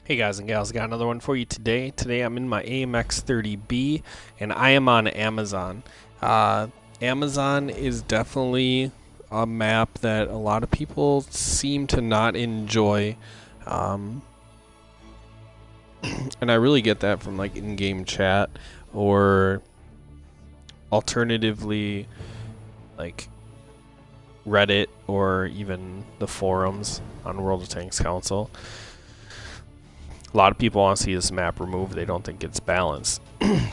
Hey guys and gals, got another one for you today. Today I'm in my AMX 30B and I am on Amazon. Amazon is definitely a map that a lot of people seem to not enjoy. And I really get that from like in-game chat or alternatively like Reddit or even the forums on World of Tanks Council. A lot of people want to see this map removed. They don't think it's balanced.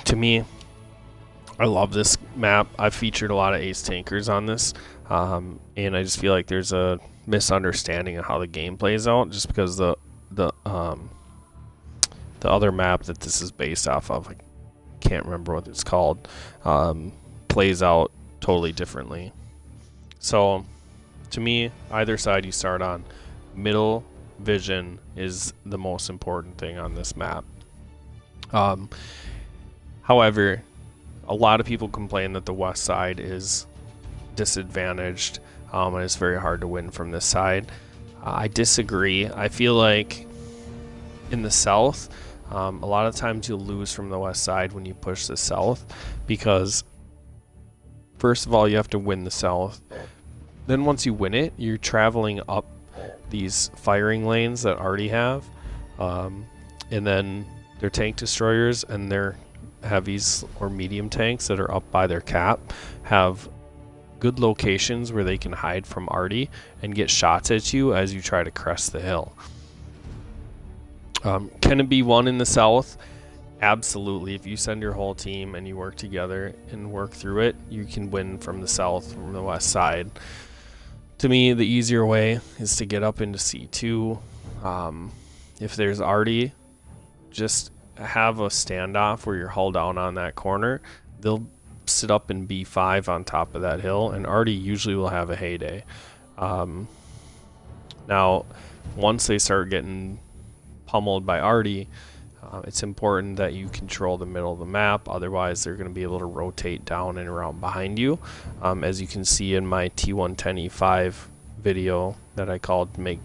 To me, I love this map. I've featured a lot of ace tankers on this, and I just feel like there's a misunderstanding of how the game plays out, just because the other map that this is based off of, I can't remember what it's called, plays out totally differently. So, to me, either side you start on, middle vision is the most important thing on this map. However, a lot of people complain that the west side is disadvantaged, and it's very hard to win from this side. I disagree. I feel like in the south, a lot of times you'll lose from the west side when you push the south, because first of all, you have to win the south. Then once you win it, you're traveling up these firing lanes that already have, and then their tank destroyers and their heavies or medium tanks that are up by their cap have good locations where they can hide from arty and get shots at you as you try to crest the hill. Can it be won in the south? Absolutely. If you send your whole team and you work together and work through it, you can win from the south, from the west side. To me, the easier way is to get up into C2. If there's arty, just have a standoff where you're hull down on that corner. They'll sit up in B5 on top of that hill, and arty usually will have a heyday. Now, once they start getting pummeled by arty, it's important that you control the middle of the map. Otherwise, they're going to be able to rotate down and around behind you. As you can see in my T110E5 video that I called Make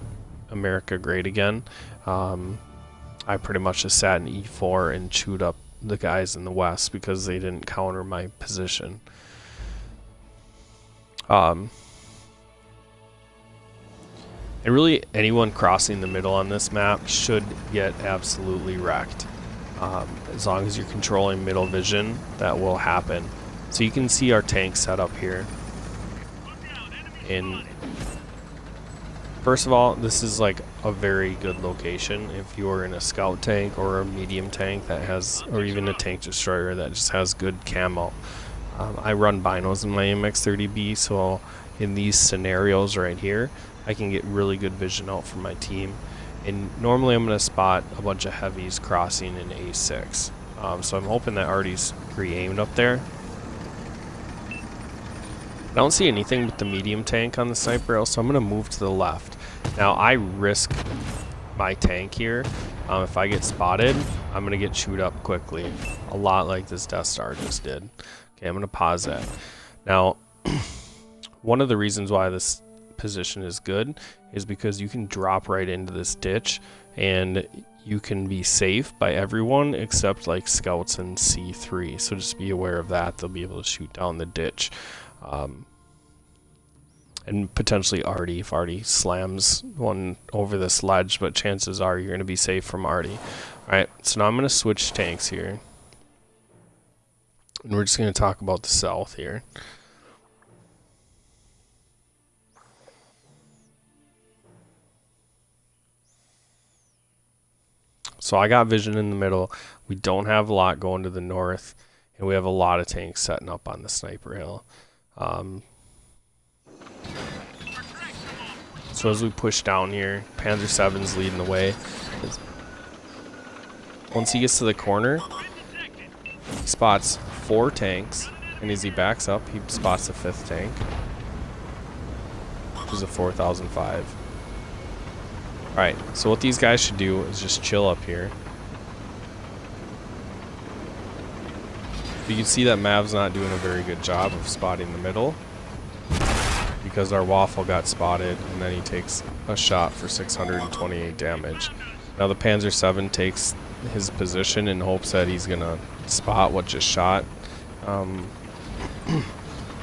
America Great Again, I pretty much just sat in E4 and chewed up the guys in the west because they didn't counter my position. And really, anyone crossing the middle on this map should get absolutely wrecked. As long as you're controlling middle vision, that will happen. So you can see our tank set up here. And first of all, this is like a very good location if you're in a scout tank or a medium tank that has, or even a tank destroyer that just has good camo. I run binos in my MX-30B, so in these scenarios right here, I can get really good vision out from my team. And normally I'm going to spot a bunch of heavies crossing in A6. So I'm hoping that arty's pre-aimed up there. I don't see anything with the medium tank on the sniper rail, so I'm going to move to the left. Now I risk my tank here. If I get spotted, I'm going to get chewed up quickly. A lot like this Death Star just did. Okay, I'm going to pause that. Now, one of the reasons why this position is good is because you can drop right into this ditch and you can be safe by everyone except like scouts in C3, so just be aware of that. They'll be able to shoot down the ditch, and potentially arty if arty slams one over this ledge, but chances are you're going to be safe from arty. Alright, so now I'm going to switch tanks here and we're just going to talk about the south here. So I got vision in the middle. We don't have a lot going to the north, and we have a lot of tanks setting up on the sniper hill. So as we push down here, Panzer VII's leading the way. Once he gets to the corner, he spots 4 tanks, and as he backs up, he spots the 5th tank, which is a 4005. Alright, so what these guys should do is just chill up here. You can see that Mav's not doing a very good job of spotting the middle, because our waffle got spotted and then he takes a shot for 628 damage. Now the Panzer VII takes his position in hopes that he's gonna spot what just shot,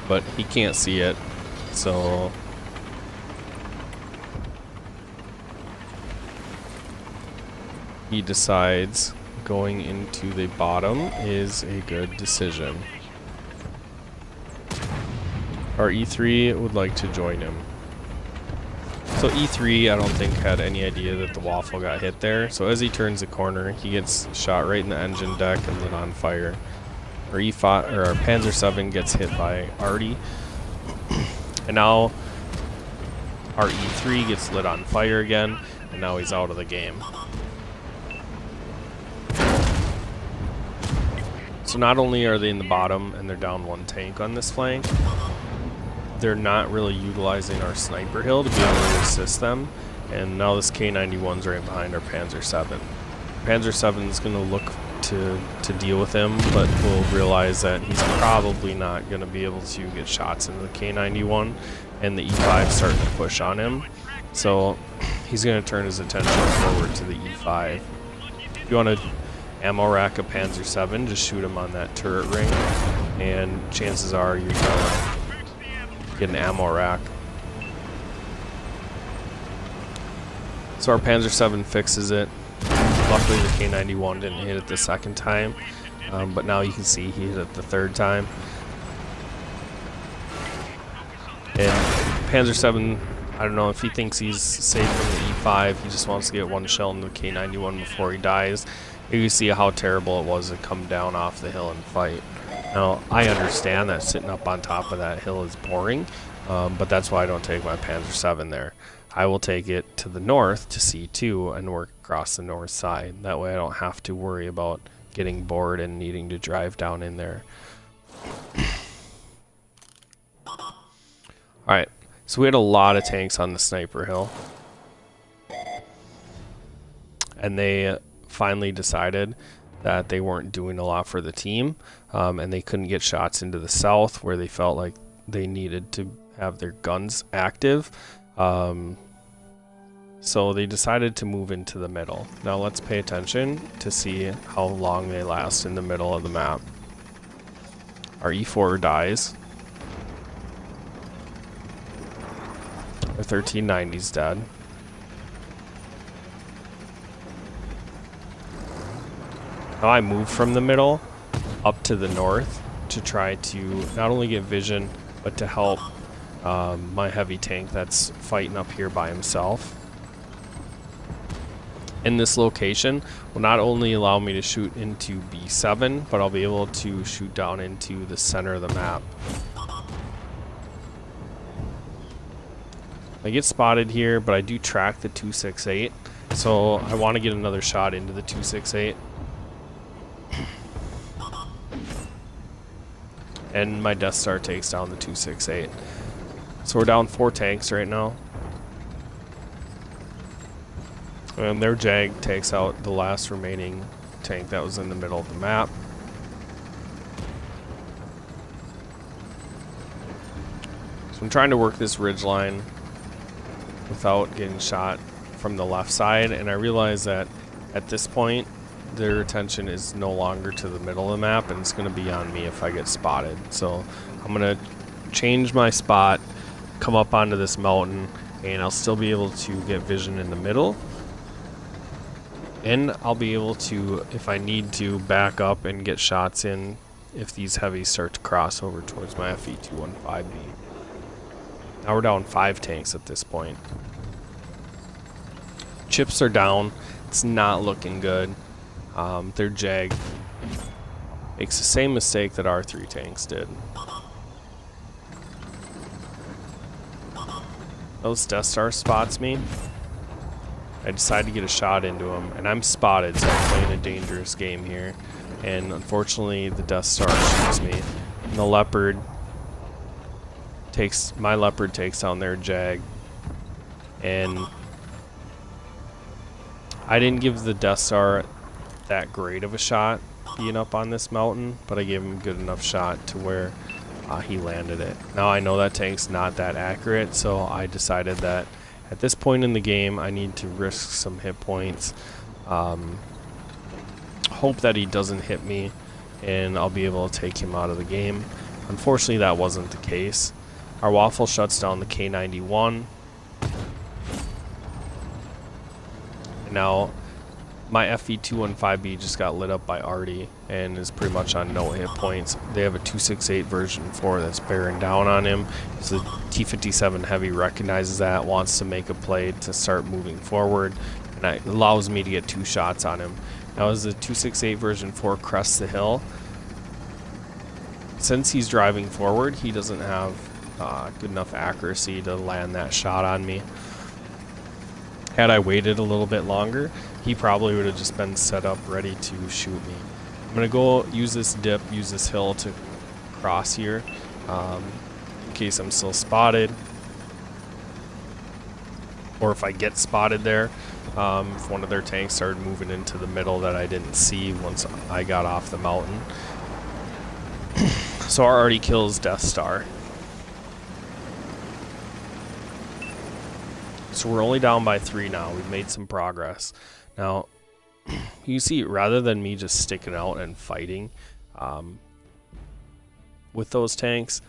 but he can't see it, so he decides going into the bottom is a good decision. Our E3 would like to join him. So E3, I don't think, had any idea that the Waffle got hit there. So as he turns the corner, he gets shot right in the engine deck and lit on fire. Our E5, or our Panzer VII gets hit by Artie. And now our E3 gets lit on fire again, and now he's out of the game. So not only are they in the bottom and they're down one tank on this flank, they're not really utilizing our sniper hill to be able to assist them, and now this K91's right behind our Panzer VII. Panzer VII is going to look to deal with him, but we'll realize that he's probably not going to be able to get shots into the K91, and the E5 starting to push on him, so he's going to turn his attention forward to the E5. If you want to ammo rack a Panzer VII, just shoot him on that turret ring, and chances are you're going to get an ammo rack. So our Panzer VII fixes it. Luckily the K91 didn't hit it the second time, but now you can see he hit it the third time. And Panzer VII, I don't know if he thinks he's safe from the E5, he just wants to get one shell into the K91 before he dies. You can see how terrible it was to come down off the hill and fight. Now, I understand that sitting up on top of that hill is boring, but that's why I don't take my Panzer VII there. I will take it to the north to C2 and work across the north side. That way I don't have to worry about getting bored and needing to drive down in there. Alright, so we had a lot of tanks on the sniper hill. And they finally decided that they weren't doing a lot for the team, and they couldn't get shots into the south where they felt like they needed to have their guns active. So they decided to move into the middle. Now let's pay attention to see how long they last in the middle of the map. Our E4 dies. Our 1390's dead. Now I moved from the middle up to the north to try to not only get vision, but to help my heavy tank that's fighting up here by himself. In this location will not only allow me to shoot into B7, but I'll be able to shoot down into the center of the map. I get spotted here, but I do track the 268, so I want to get another shot into the 268. And my Death Star takes down the 268. So we're down 4 tanks right now. And their Jag takes out the last remaining tank that was in the middle of the map. So I'm trying to work this ridge line without getting shot from the left side, and I realize that at this point their attention is no longer to the middle of the map, and it's going to be on me if I get spotted. So I'm going to change my spot, come up onto this mountain, and I'll still be able to get vision in the middle. And I'll be able to, if I need to, back up and get shots in if these heavies start to cross over towards my FE215B. Now we're down 5 tanks at this point. Chips are down. It's not looking good. Their Jag makes the same mistake that our 3 tanks did. Those Death Star spots me. I decide to get a shot into him, and I'm spotted, so I'm playing a dangerous game here. And unfortunately, the Death Star shoots me. And the Leopard takes, my Leopard takes down their Jag. And I didn't give the Death Star that great of a shot being up on this mountain, but I gave him a good enough shot to where he landed it. Now I know that tank's not that accurate, so I decided that at this point in the game I need to risk some hit points Hope that he doesn't hit me and I'll be able to take him out of the game. Unfortunately, that wasn't the case. Our Waffle shuts down the K91. And now my FV215B just got lit up by Artie and is pretty much on no hit points. They have a 268 version 4 that's bearing down on him. So the T57 Heavy recognizes that, wants to make a play to start moving forward, and that allows me to get 2 shots on him. Now as the 268 version 4 crests the hill, since he's driving forward, he doesn't have good enough accuracy to land that shot on me. Had I waited a little bit longer, he probably would have just been set up ready to shoot me. I'm going to go use this dip, use this hill to cross here in case I'm still spotted. Or if I get spotted there, if one of their tanks started moving into the middle that I didn't see once I got off the mountain. So our Artie kills Death Star. So we're only down by 3 now. We've made some progress. Now, you see, rather than me just sticking out and fighting with those tanks,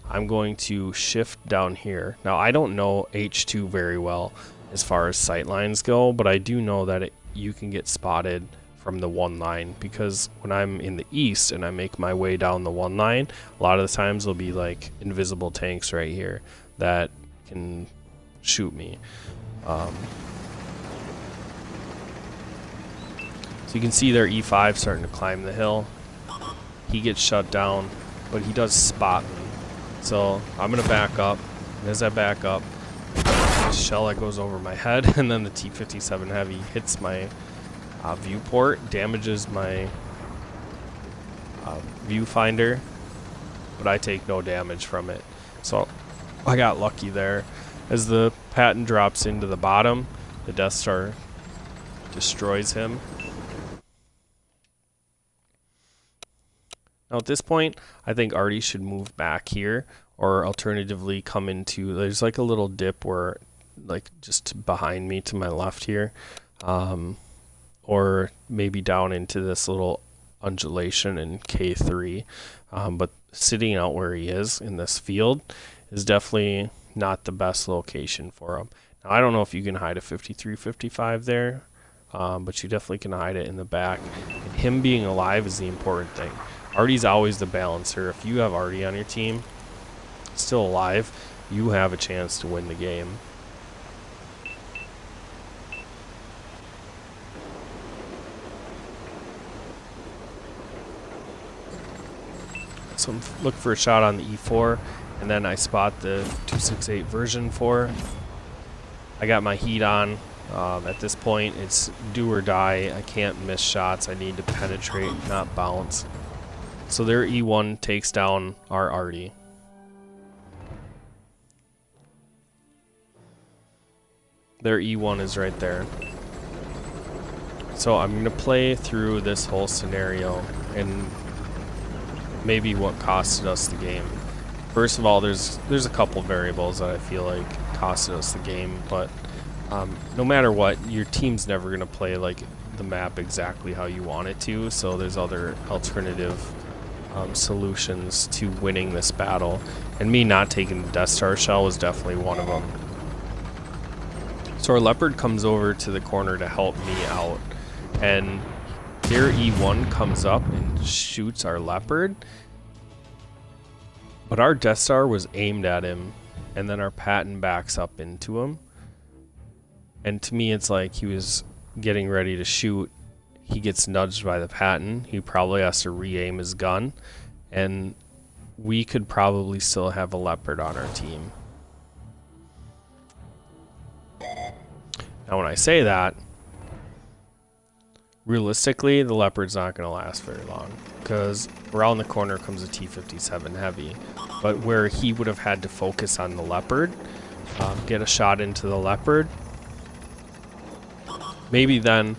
I'm going to shift down here. Now, I don't know H2 very well as far as sight lines go, but I do know that you can get spotted from the 1 line, because when I'm in the east and I make my way down the 1 line, a lot of the times there'll be like invisible tanks right here that can shoot me. So you can see their E5 starting to climb the hill. He gets shut down, but he does spot me. So I'm going to back up. And as I back up, a shell that goes over my head, and then the T57 Heavy hits my viewport, damages my viewfinder, but I take no damage from it. So I got lucky there. As the Patton drops into the bottom, the Death Star destroys him. Now at this point, I think Artie should move back here, or alternatively come into, there's like a little dip where, like just behind me to my left here, or maybe down into this little undulation in K3. But sitting out where he is in this field is definitely not the best location for him. Now, I don't know if you can hide a 53-55 there, but you definitely can hide it in the back. And him being alive is the important thing. Artie's always the balancer. If you have Artie on your team, still alive, you have a chance to win the game. So look for a shot on the E4, and then I spot the 268 version 4. I got my heat on. At this point, it's do or die. I can't miss shots. I need to penetrate, not bounce. So their E1 takes down our Artie. Their E1 is right there. So I'm going to play through this whole scenario and maybe what costed us the game. First of all, there's a couple variables that I feel like costed us the game, but no matter what, your team's never going to play like the map exactly how you want it to, so there's other alternative solutions to winning this battle, and me not taking the Death Star shell was definitely one of them. So our Leopard comes over to the corner to help me out, and their E1 comes up and shoots our Leopard, but our Death Star was aimed at him, and then our Patton backs up into him. And to me, it's like he was getting ready to shoot. He gets nudged by the Patton. He probably has to re-aim his gun, and we could probably still have a Leopard on our team. Now, when I say that, realistically, the Leopard's not going to last very long, because around the corner comes a T57 Heavy. But where he would have had to focus on the Leopard, get a shot into the Leopard, maybe then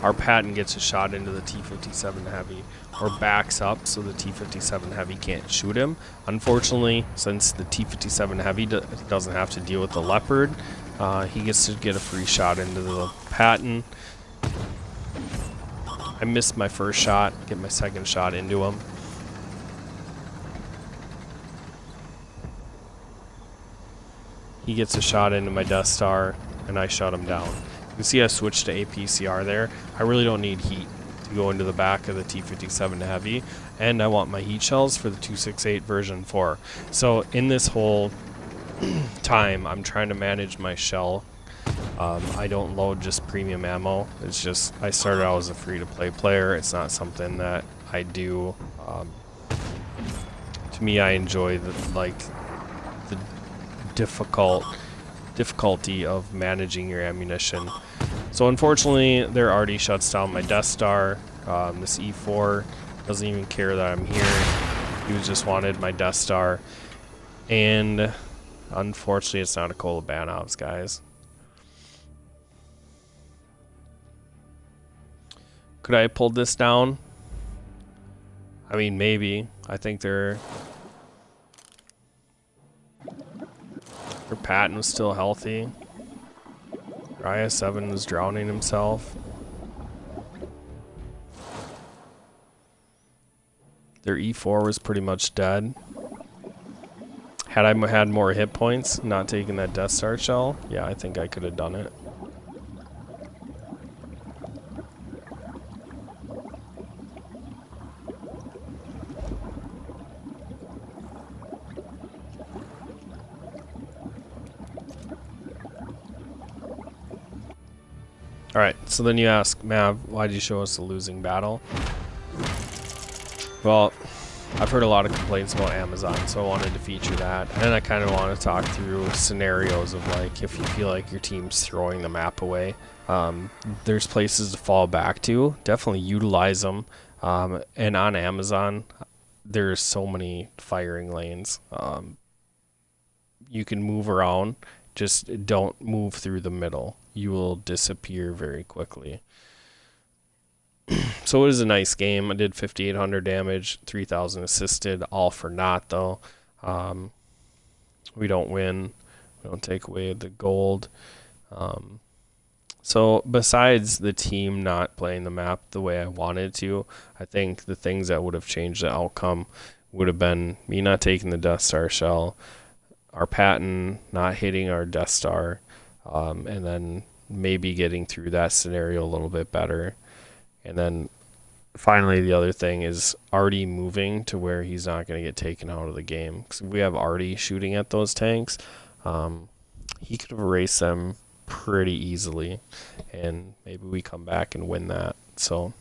our Patton gets a shot into the T57 Heavy, or backs up so the T57 Heavy can't shoot him. Unfortunately, since the T57 Heavy doesn't have to deal with the Leopard, he gets to get a free shot into the Patton. I missed my first shot, get my second shot into him. He gets a shot into my Death Star, and I shut him down. You can see I switched to APCR there. I really don't need heat to go into the back of the T-57 Heavy, and I want my heat shells for the 268 version 4. So in this whole time, I'm trying to manage my shell. I don't load just premium ammo. It's just, I started out as a free-to-play player. It's not something that I do. To me, I enjoy the difficulty of managing your ammunition. So unfortunately, there already shuts down my Death Star. This E4 doesn't even care that I'm here. He just wanted my Death Star. And unfortunately, it's not a Kolobanovs, guys. Could I have pulled this down? I mean, maybe. I think their Patton was still healthy. Their IS-7 was drowning himself. Their E4 was pretty much dead. Had I had more hit points, not taking that Death Star shell, yeah, I think I could have done it. Alright, so then you ask, Mav, why did you show us a losing battle? Well, I've heard a lot of complaints about Amazon, so I wanted to feature that. And I kind of want to talk through scenarios of, like, if you feel like your team's throwing the map away. There's places to fall back to. Definitely utilize them. And on Amazon, there's so many firing lanes. You can move around. Just don't move through the middle. You will disappear very quickly. So it was a nice game. I did 5,800 damage, 3,000 assisted, all for naught though. We don't win. We don't take away the gold. So besides the team not playing the map the way I wanted to, I think the things that would have changed the outcome would have been me not taking the Death Star shell, our Patton not hitting our Death Star, and then maybe getting through that scenario a little bit better. And then finally the other thing is Artie moving to where he's not going to get taken out of the game. Because we have Artie shooting at those tanks. He could have erased them pretty easily, and maybe we come back and win that. So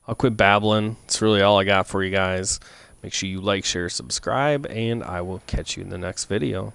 I'll quit babbling. It's really all I got for you guys. Make sure you like, share, subscribe, and I will catch you in the next video.